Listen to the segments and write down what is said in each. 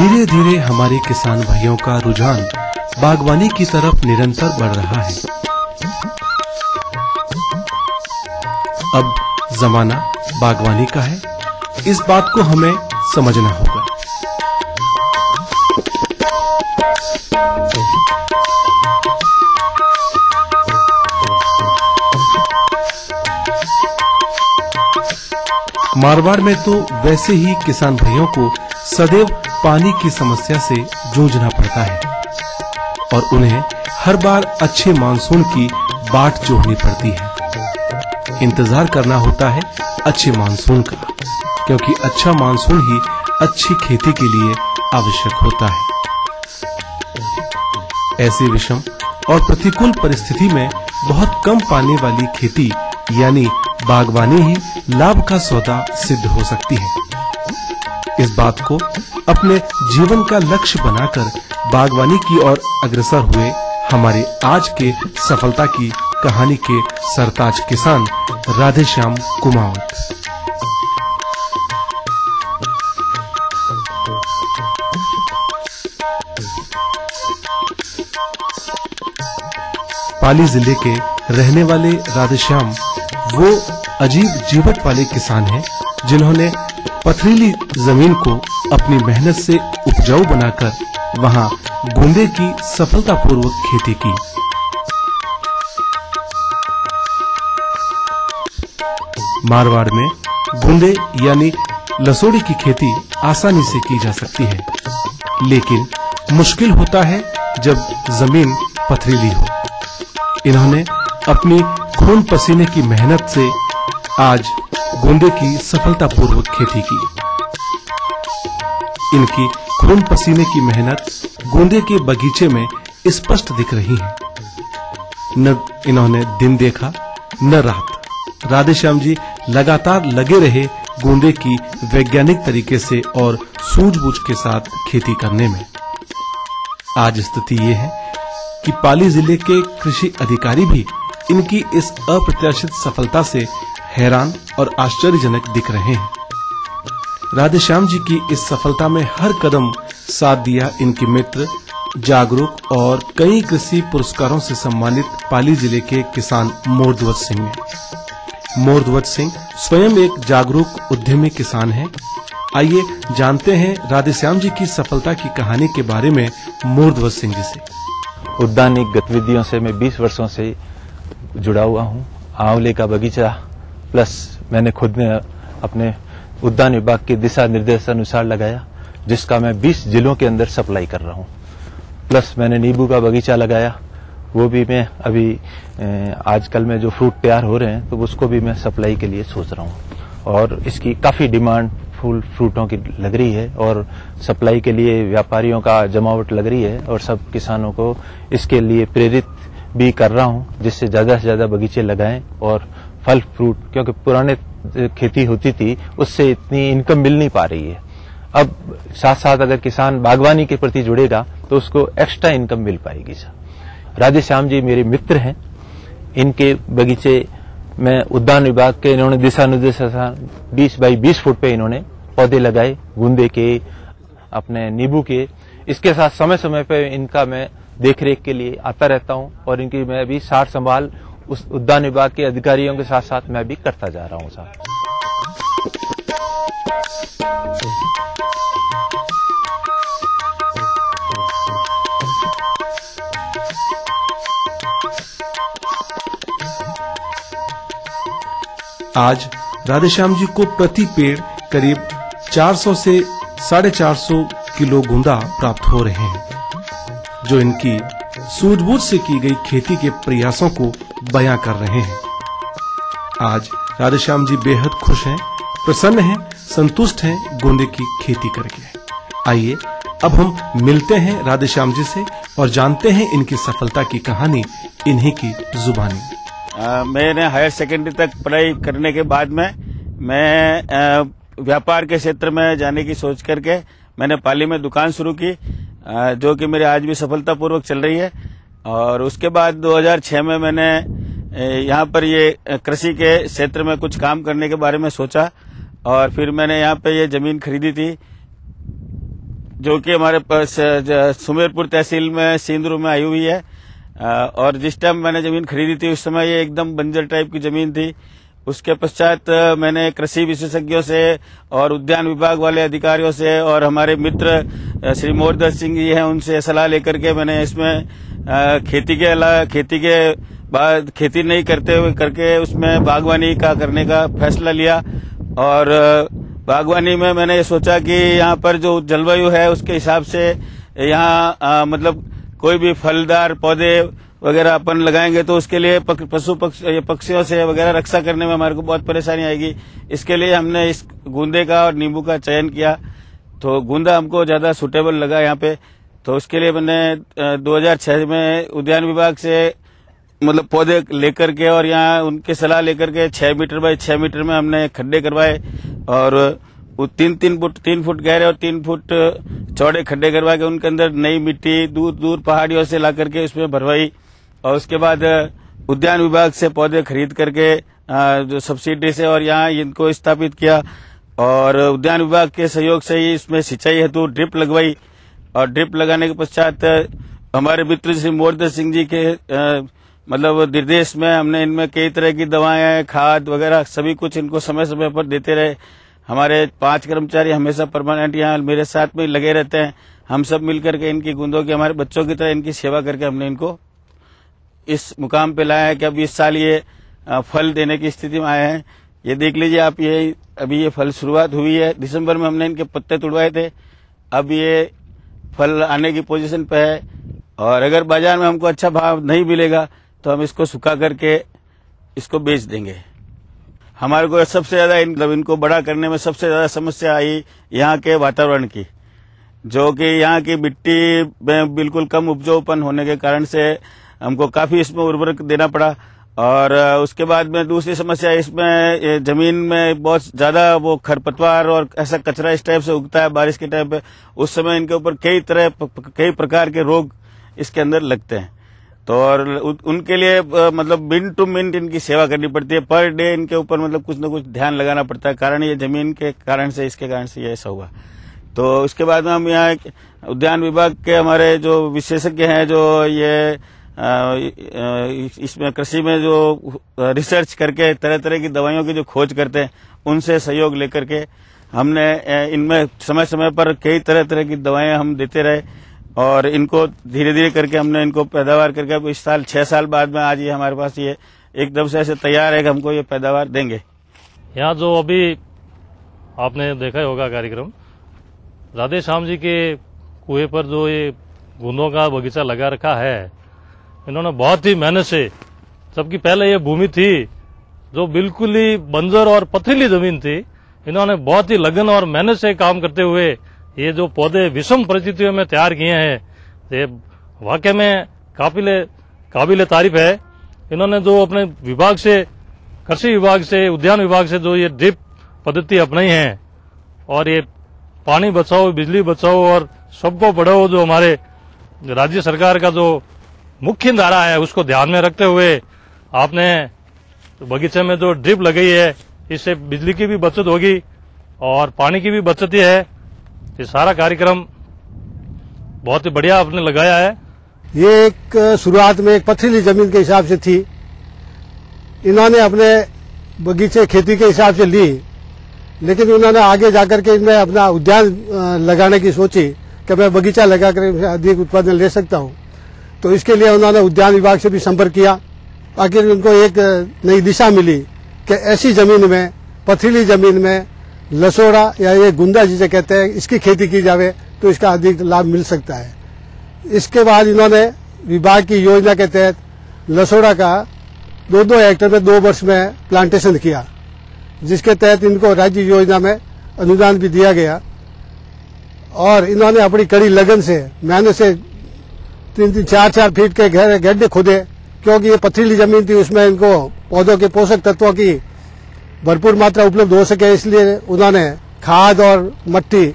धीरे धीरे हमारे किसान भाइयों का रुझान बागवानी की तरफ निरंतर बढ़ रहा है। अब जमाना बागवानी का है, इस बात को हमें समझना होगा। मारवाड़ में तो वैसे ही किसान भाइयों को सदैव पानी की समस्या से जूझना पड़ता है और उन्हें हर बार अच्छे मानसून की बाट जोहनी पड़ती है। इंतजार करना होता है अच्छे मानसून का, क्योंकि अच्छा मानसून ही अच्छी खेती के लिए आवश्यक होता है। ऐसी विषम और प्रतिकूल परिस्थिति में बहुत कम पानी वाली खेती यानी बागवानी ही लाभ का सौदा सिद्ध हो सकती है। इस बात को अपने जीवन का लक्ष्य बनाकर बागवानी की ओर अग्रसर हुए हमारे आज के सफलता की कहानी के सरताज किसान राधेश्याम कुमावत। पाली जिले के रहने वाले राधेश्याम वो अजीब जीवट वाले किसान हैं जिन्होंने पथरीली जमीन को अपनी मेहनत से उपजाऊ बनाकर वहां गूंदे की सफलतापूर्वक खेती की। मारवाड़ में गूंदे यानी लसोड़ी की खेती आसानी से की जा सकती है, लेकिन मुश्किल होता है जब जमीन पथरीली हो। इन्होंने अपनी खून पसीने की मेहनत से आज गूंदे की सफलतापूर्वक खेती की। इनकी खून पसीने की मेहनत गूंदे के बगीचे में स्पष्ट दिख रही है। न इन्होंने दिन देखा न रात। राधेश्याम जी लगातार लगे रहे गूंदे की वैज्ञानिक तरीके से और सूझबूझ के साथ खेती करने में। आज स्थिति ये है कि पाली जिले के कृषि अधिकारी भी इनकी इस अप्रत्याशित सफलता से हैरान और आश्चर्यजनक दिख रहे हैं। राधेश्याम जी की इस सफलता में हर कदम साथ दिया इनके मित्र, जागरूक और कई कृषि पुरस्कारों से सम्मानित पाली जिले के किसान मोरध्वज सिंह ने। मोरध्वज सिंह स्वयं एक जागरूक उद्यमी किसान हैं। आइए जानते हैं राधेश्याम जी की सफलता की कहानी के बारे में मोरध्वज सिंह जी से। उद्यानिक गतिविधियों से मैं 20 वर्षों से जुड़ा हुआ हूँ। आंवले का बगीचा प्लस मैंने खुद ने अपने उद्यान विभाग के दिशा निर्देश अनुसार लगाया, जिसका मैं 20 जिलों के अंदर सप्लाई कर रहा हूँ। प्लस मैंने नींबू का बगीचा लगाया, वो भी मैं अभी आजकल में जो फ्रूट तैयार हो रहे हैं तो उसको भी मैं सप्लाई के लिए सोच रहा हूँ और इसकी काफी डिमांड फूल फ्रूटों की लग रही है और सप्लाई के लिए व्यापारियों का जमावट लग रही है और सब किसानों को इसके लिए प्रेरित भी कर रहा हूँ, जिससे ज्यादा से ज्यादा बगीचे लगाएं और फल फ्रूट, क्योंकि पुराने खेती होती थी उससे इतनी इनकम मिल नहीं पा रही है। अब साथ साथ अगर किसान बागवानी के प्रति जुड़ेगा तो उसको एक्स्ट्रा इनकम मिल पाएगी। राधेश्याम जी मेरे मित्र हैं। इनके बगीचे में उद्यान विभाग के इन्होंने दिशा निर्देश 20 बाई 20 फुट पे इन्होंने पौधे लगाए, गूंदे के, अपने नींबू के। इसके साथ समय समय पे इनका मैं देखरेख के लिए आता रहता हूं और इनकी मैं भी सार संभाल उस उद्यान विभाग के अधिकारियों के साथ साथ मैं भी करता जा रहा हूं साहब। आज राधेश्याम जी को प्रति पेड़ करीब 400 से 450 किलो गूंदा प्राप्त हो रहे हैं, जो इनकी सूझबूझ से की गई खेती के प्रयासों को बयां कर रहे हैं। आज राधेश्याम जी बेहद खुश हैं, प्रसन्न हैं, संतुष्ट हैं गूंदे की खेती करके। आइए अब हम मिलते हैं राधेश्याम जी से और जानते हैं इनकी सफलता की कहानी इन्हीं की जुबानी। मैंने हायर सेकेंडरी तक पढ़ाई करने के बाद में मैं व्यापार के क्षेत्र में जाने की सोच करके मैंने पाली में दुकान शुरू की, जो कि मेरी आज भी सफलतापूर्वक चल रही है। और उसके बाद 2006 में मैंने यहाँ पर ये कृषि के क्षेत्र में कुछ काम करने के बारे में सोचा और फिर मैंने यहाँ पे ये जमीन खरीदी थी जो कि हमारे पास सुमेरपुर तहसील में सिंदरू में आई हुई है। और जिस टाइम मैंने जमीन खरीदी थी उस समय ये एकदम बंजर टाइप की जमीन थी। उसके पश्चात मैंने कृषि विशेषज्ञों से और उद्यान विभाग वाले अधिकारियों से और हमारे मित्र श्री मोरदर सिंह जी हैं उनसे सलाह लेकर के मैंने इसमें खेती नहीं करते हुए करके उसमें बागवानी का करने का फैसला लिया। और बागवानी में मैंने ये सोचा कि यहाँ पर जो जलवायु है उसके हिसाब से यहाँ मतलब कोई भी फलदार पौधे वगैरह अपन लगाएंगे तो उसके लिए पक्षियों से वगैरह रक्षा करने में हमारे को बहुत परेशानी आएगी। इसके लिए हमने इस गूंदे का और नींबू का चयन किया। तो गूंदा हमको ज्यादा सूटेबल लगा यहाँ पे। तो उसके लिए मैंने 2006 में उद्यान विभाग से मतलब पौधे लेकर के और यहाँ उनके सलाह लेकर के 6 मीटर बाय 6 मीटर में हमने खड्डे करवाए और 3 फुट गहरे और 3 फुट चौड़े खड्डे करवा के उनके अंदर नई मिट्टी दूर पहाड़ियों से ला करके उसमें भरवाई। और उसके बाद उद्यान विभाग से पौधे खरीद करके जो सब्सिडी से और यहाँ इनको स्थापित किया। और उद्यान विभाग के सहयोग से ही इसमें सिंचाई हेतु ड्रिप लगवाई। और ड्रिप लगाने के पश्चात हमारे मित्र श्री मोरदर सिंह जी के मतलब निर्देश में हमने इनमें कई तरह की दवाएं खाद वगैरह सभी कुछ इनको समय समय पर देते रहे। हमारे 5 कर्मचारी हमेशा परमानेंट यहाँ मेरे साथ में लगे रहते हैं। हम सब मिलकर के इनकी गूंदों की हमारे बच्चों की तरह इनकी सेवा करके हमने इनको इस मुकाम पे लाया है कि अब इस साल ये फल देने की स्थिति में आए हैं। ये देख लीजिए आप, ये अभी ये फल शुरुआत हुई है। दिसंबर में हमने इनके पत्ते तुड़वाए थे, अब ये फल आने की पोजीशन पे है। और अगर बाजार में हमको अच्छा भाव नहीं मिलेगा तो हम इसको सुखा करके इसको बेच देंगे। हमारे को सबसे ज्यादा इनको बड़ा करने में सबसे ज्यादा समस्या आई यहाँ के वातावरण की, जो कि यहाँ की मिट्टी में बिल्कुल कम उपजाऊपन होने के कारण से हमको काफी इसमें उर्वरक देना पड़ा। और उसके बाद में दूसरी समस्या इसमें जमीन में बहुत ज्यादा वो खरपतवार और ऐसा कचरा इस टाइप से उगता है बारिश के टाइम पे। उस समय इनके ऊपर कई प्रकार के रोग इसके अंदर लगते हैं। तो और उनके लिए मतलब मिनट टू मिनट इनकी सेवा करनी पड़ती है। पर डे इनके ऊपर मतलब कुछ न कुछ ध्यान लगाना पड़ता है। कारण ये जमीन के कारण से इसके कारण से ये ऐसा हुआ। तो उसके बाद में हम यहाँ उद्यान विभाग के हमारे जो विशेषज्ञ हैं जो ये इसमें कृषि में जो रिसर्च करके तरह तरह की दवाइयों की जो खोज करते हैं उनसे सहयोग लेकर के हमने इनमें समय समय पर कई तरह तरह की दवाएं हम देते रहे। और इनको धीरे धीरे करके हमने इनको पैदावार करके अब इस साल 6 साल बाद में आज ये हमारे पास ये एकदम से ऐसे तैयार है कि हमको ये पैदावार देंगे। यहाँ जो अभी आपने देखा होगा कार्यक्रम, राधे श्याम जी के कुएं पर जो ये गूंदों का बगीचा लगा रखा है, इन्होंने बहुत ही मेहनत से, जबकि पहले ये भूमि थी जो बिल्कुल ही बंजर और पथरीली जमीन थी, इन्होंने बहुत ही लगन और मेहनत से काम करते हुए ये जो पौधे विषम परिस्थितियों में तैयार किए हैं, ये वाकई में काबिले तारीफ है। इन्होंने जो अपने विभाग से, कृषि विभाग से, उद्यान विभाग से जो ये ड्रिप पद्धति अपनाई है और ये पानी बचाओ, बिजली बचाओ और सबको बढ़ाओ, जो हमारे राज्य सरकार का जो मुख्य धारा है उसको ध्यान में रखते हुए आपने बगीचे में जो ड्रिप लगाई है, इससे बिजली की भी बचत होगी और पानी की भी बचत ही है। ये सारा कार्यक्रम बहुत ही बढ़िया आपने लगाया है। ये एक शुरुआत में एक पथरीली जमीन के हिसाब से थी, इन्होंने अपने बगीचे खेती के हिसाब से ली, लेकिन उन्होंने आगे जाकर के इनमें अपना उद्यान लगाने की सोची कि मैं बगीचा लगाकर अधिक उत्पादन ले सकता हूं। तो इसके लिए उन्होंने उद्यान विभाग से भी संपर्क किया। आखिर उनको एक नई दिशा मिली कि ऐसी जमीन में, पथरीली जमीन में लसोड़ा या ये गुंदा जिसे कहते हैं, इसकी खेती की जावे तो इसका अधिक लाभ मिल सकता है। इसके बाद इन्होंने विभाग की योजना के तहत लसोड़ा का 2-2 हेक्टेयर में 2 वर्ष में प्लांटेशन किया, जिसके तहत इनको राज्य योजना में अनुदान भी दिया गया। और इन्होंने अपनी कड़ी लगन से, मेहनत से 3-3, 4-4 फीट के गड्ढे खोदे, क्योंकि ये पथरीली जमीन थी, उसमें इनको पौधों के पोषक तत्वों की भरपूर मात्रा उपलब्ध हो सके, इसलिए उन्होंने खाद और मट्टी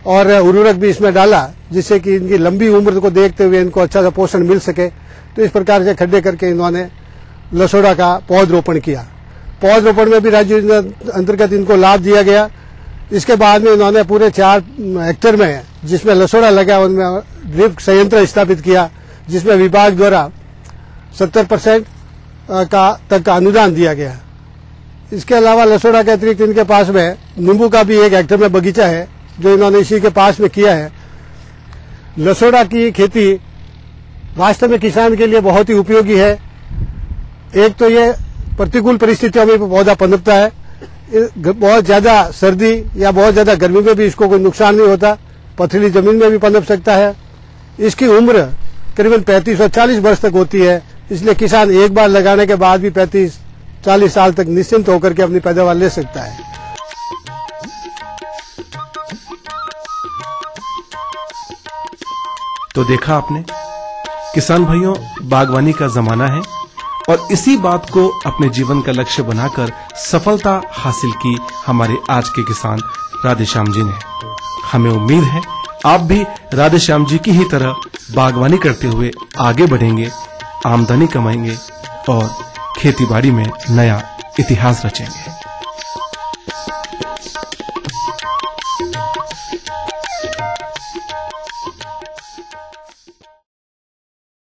और उर्वरक भी इसमें डाला, जिससे कि इनकी लंबी उम्र को देखते हुए इनको अच्छा सा पोषण मिल सके। तो इस प्रकार से खड्डे करके इन्होंने लसोड़ा का पौधरोपण किया। पौधरोपण में भी राज्य अंतर्गत इनको लाभ दिया गया। इसके बाद में इन्होंने पूरे 4 हेक्टेयर में जिसमें लसोड़ा लगा, उनमें ड्रिप संयंत्र स्थापित किया, जिसमें विभाग द्वारा 70% तक का अनुदान दिया गया। इसके अलावा लसोड़ा के अतिरिक्त इनके पास में नींबू का भी 1 हेक्टेयर में बगीचा है, जो इन्होंने इसी के पास में किया है। लसोड़ा की खेती वास्तव में किसान के लिए बहुत ही उपयोगी है। एक तो ये प्रतिकूल परिस्थितियों में पौधा पनपता है, बहुत ज्यादा सर्दी या बहुत ज्यादा गर्मी में भी इसको कोई नुकसान नहीं होता, पथरीली जमीन में भी पनप सकता है। इसकी उम्र करीबन 35 और 40 वर्ष तक होती है, इसलिए किसान एक बार लगाने के बाद भी 35-40 साल तक निश्चिंत होकर के अपनी पैदावार ले सकता है। तो देखा आपने, किसान भाइयों, बागवानी का जमाना है और इसी बात को अपने जीवन का लक्ष्य बनाकर सफलता हासिल की हमारे आज के किसान राधेश्याम जी ने। हमें उम्मीद है आप भी राधेश्याम जी की ही तरह बागवानी करते हुए आगे बढ़ेंगे, आमदनी कमाएंगे और खेतीबाड़ी में नया इतिहास रचेंगे।